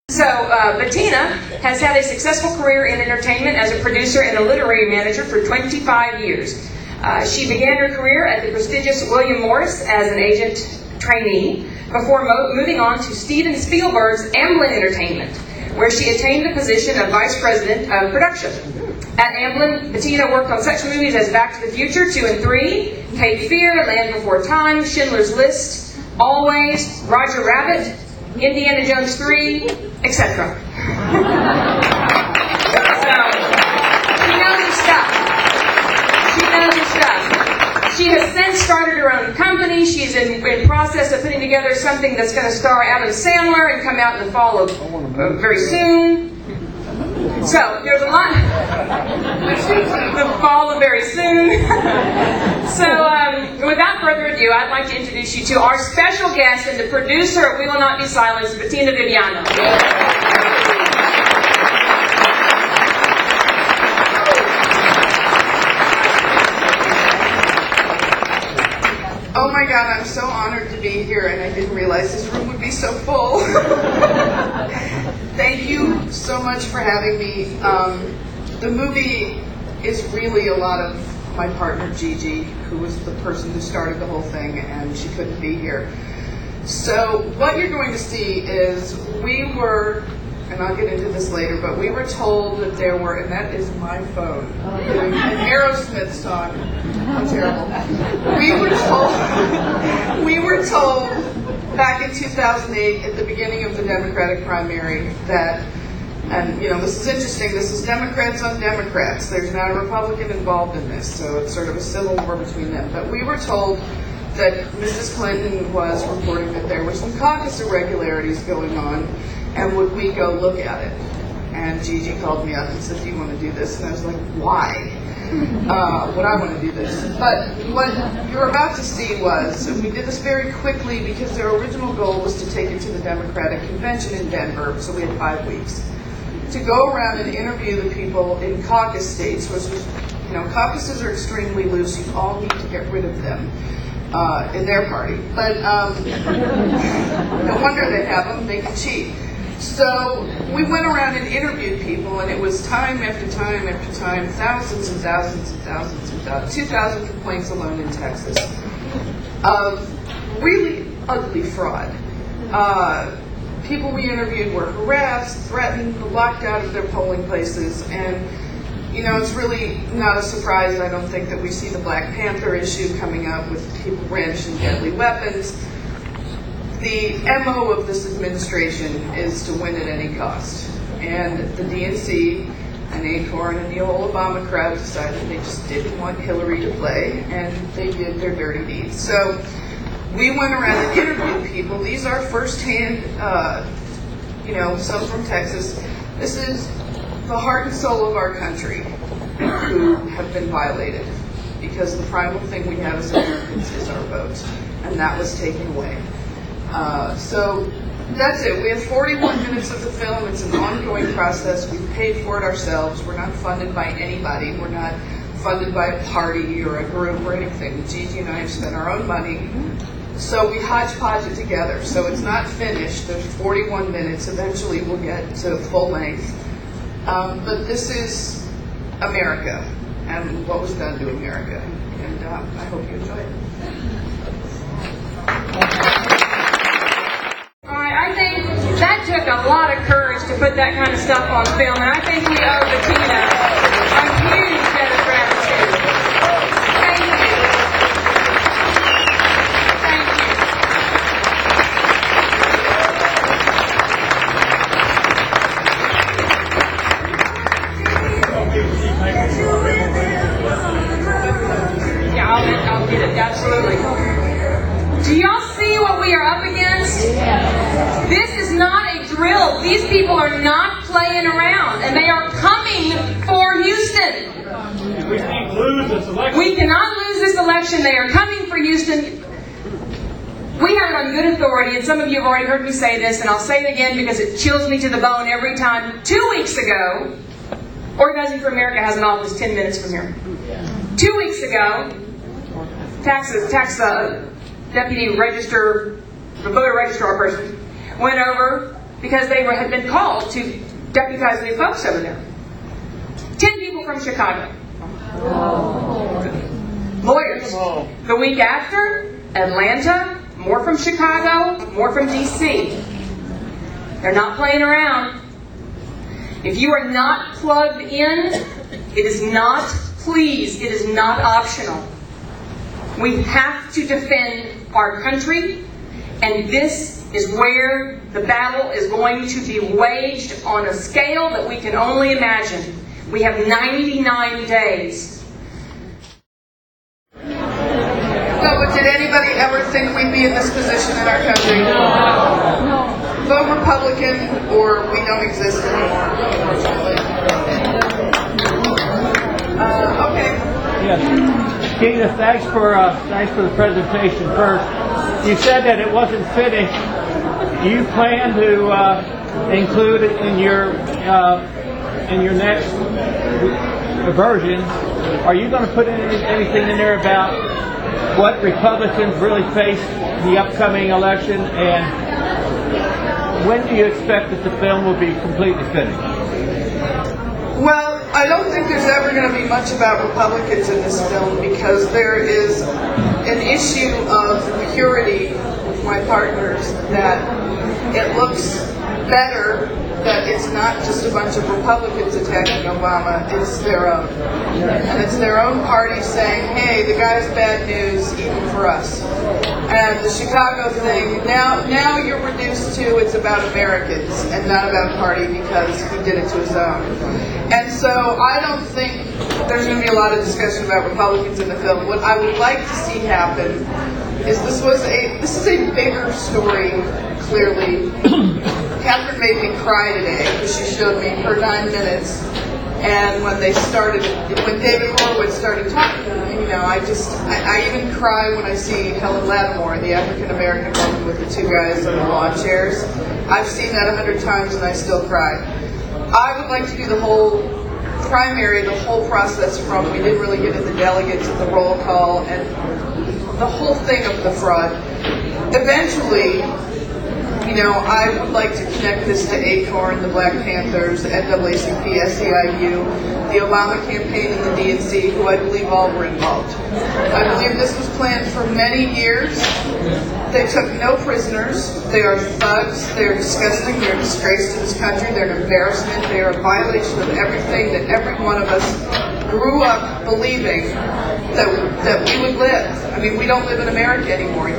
So, Bettina has had a successful career in entertainment as a producer and a literary manager for 25 years. She began her career at the prestigious William Morris as an agent trainee before moving on to Steven Spielberg's Amblin Entertainment, where she attained the position of Vice President of Production. At Amblin, Bettina worked on such movies as Back to the Future 2 and 3, Cape Fear, Land Before Time, Schindler's List, Always, Roger Rabbit, Indiana Jones 3, etc. So, she knows her stuff. She knows her stuff. She has since started her own company. She's in process of putting together something that's going to star Adam Sandler and come out in the fall of very soon. So, there's a lot. The fall of very soon. So, without further ado, I'd like to introduce you to our special guest and the producer of We Will Not Be Silenced, Bettina Viviano. Oh my God, I'm so honored to be here, and I didn't realize this room would be so full. Thank you so much for having me. The movie is really a lot of my partner Gigi, who was the person who started the whole thing, and she couldn't be here. So what you're going to see is we were, and I'll get into this later, but we were told that there were, and that is my phone, doing an Aerosmith song. How terrible. We were told back in 2008, at the beginning of the Democratic primary, that, and you know, this is interesting, this is Democrats on Democrats. There's not a Republican involved in this, so it's sort of a civil war between them. But we were told that Mrs. Clinton was reporting that there were some caucus irregularities going on, and would we go look at it? And Gigi called me up and said, do you want to do this? And I was like, why? Would I want to do this? But what you're about to see was, we did this very quickly because their original goal was to take it to the Democratic Convention in Denver, so we had 5 weeks, to go around and interview the people in caucus states, which was, you know, caucuses are extremely loose, you all need to get rid of them in their party. But no wonder they have them, they can cheat. So we went around and interviewed people, and it was time after time after time, thousands and thousands and thousands and thousands, 2,000 complaints alone in Texas of really ugly fraud. People we interviewed were harassed, threatened, locked out of their polling places, and you know, it's really not a surprise, I don't think, that we see the Black Panther issue coming up with people brandishing deadly weapons. The MO of this administration is to win at any cost. And the DNC and ACORN and the old Obama crowd decided they just didn't want Hillary to play, and they did their dirty deeds. So we went around and interviewed people. These are firsthand, you know, some from Texas. This is the heart and soul of our country who have been violated, because the primal thing we have as Americans is our vote, and that was taken away. So that's it. We have 41 minutes of the film. It's an ongoing process. We've paid for it ourselves. We're not funded by anybody. We're not funded by a party or a group or anything. Gigi and I have spent our own money. So we hodgepodge it together. So it's not finished. There's 41 minutes. Eventually we'll get to full length. But this is America and what was done to America. And I hope you enjoy it. I think that took a lot of courage to put that kind of stuff on film, and I think we owe Bettina a huge debt of gratitude. Thank you. Thank you. Yeah, I'll get it, absolutely. Do y'all see what we are up against? This is not a drill. These people are not playing around, and they are coming for Houston. We can't lose this election. We cannot lose this election. They are coming for Houston. We have it on good authority, and some of you have already heard me say this, and I'll say it again because it chills me to the bone every time. 2 weeks ago, Organizing for America has an office 10 minutes from here. 2 weeks ago, tax deputy voter registrar person went over because they had been called to deputize the folks over there. 10 people from Chicago. Lawyers. The week after, Atlanta, more from Chicago, more from DC. They're not playing around. If you are not plugged in, it is not, please, it is not optional. We have to defend our country, and this is where the battle is going to be waged on a scale that we can only imagine. We have 99 days. So, but did anybody ever think we'd be in this position in our country? No. Vote Republican or we don't exist anymore, unfortunately. Okay. Yes. Gina, thanks for the presentation first. You said that it wasn't finished. Do you plan to include it in your next version? Are you going to put anything in there about what Republicans really face the upcoming election, and when do you expect that the film will be completely finished? Well, I don't think there's ever going to be much about Republicans in this film because there is an issue of purity with my partners that it looks better that it's not just a bunch of Republicans attacking Obama, it's their own. And it's their own party saying, hey, the guy's bad news even for us. And the Chicago thing, now you're reduced to it's about Americans and not about party because he did it to his own. And so I don't think there's going to be a lot of discussion about Republicans in the film. What I would like to see happen is this is a bigger story, clearly. Catherine made me cry today because she showed me her 9 minutes. And when David Horowitz started talking, I even cry when I see Helen Lattimore, the African-American woman with the 2 guys on the lawn chairs. I've seen that 100 times and I still cry. I would like to do the whole primary, the whole process from, we didn't really get into delegates at the roll call, and the whole thing of the fraud. Eventually, I would like to connect this to ACORN, the Black Panthers, NAACP, SEIU, the Obama campaign, and the DNC, who I believe all were involved. I believe this was planned for many years. They took no prisoners. They are thugs. They are disgusting. They are a disgrace to this country. They're an embarrassment. They are a violation of everything that every one of us grew up believing that we would live. I mean, we don't live in America anymore.